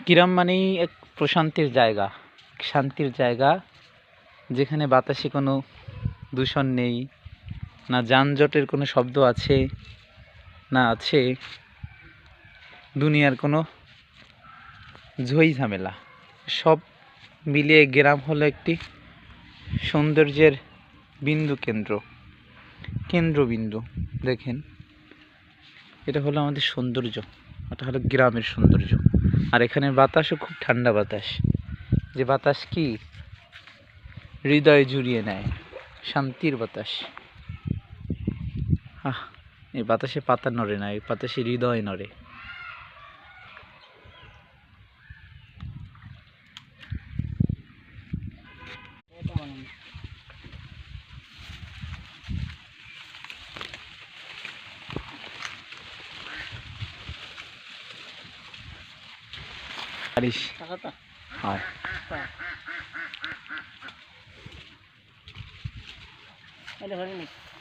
গ্রাম মানেই এক প্রশান্তির জায়গা, শান্তির জায়গা, যেখানে বাতাসে কোনো দূষণ নেই, না যানজটের কোনো শব্দ আছে, না আছে দুনিয়ার কোনো ঝই ঝামেলা। সব মিলিয়ে গ্রাম হলো একটি সৌন্দর্যের কেন্দ্রবিন্দু। দেখেন, এটা হলো আমাদের সৌন্দর্য, এটা হলো গ্রামের সৌন্দর্য। আর এখানের বাতাসও খুব ঠান্ডা বাতাস, যে বাতাস কি হৃদয়ে জুড়িয়ে নেয়, শান্তির বাতাস। এই বাতাসে পাতা নড়ে না, এই বাতাসে হৃদয় নড়ে। পারিস? হয়। এটা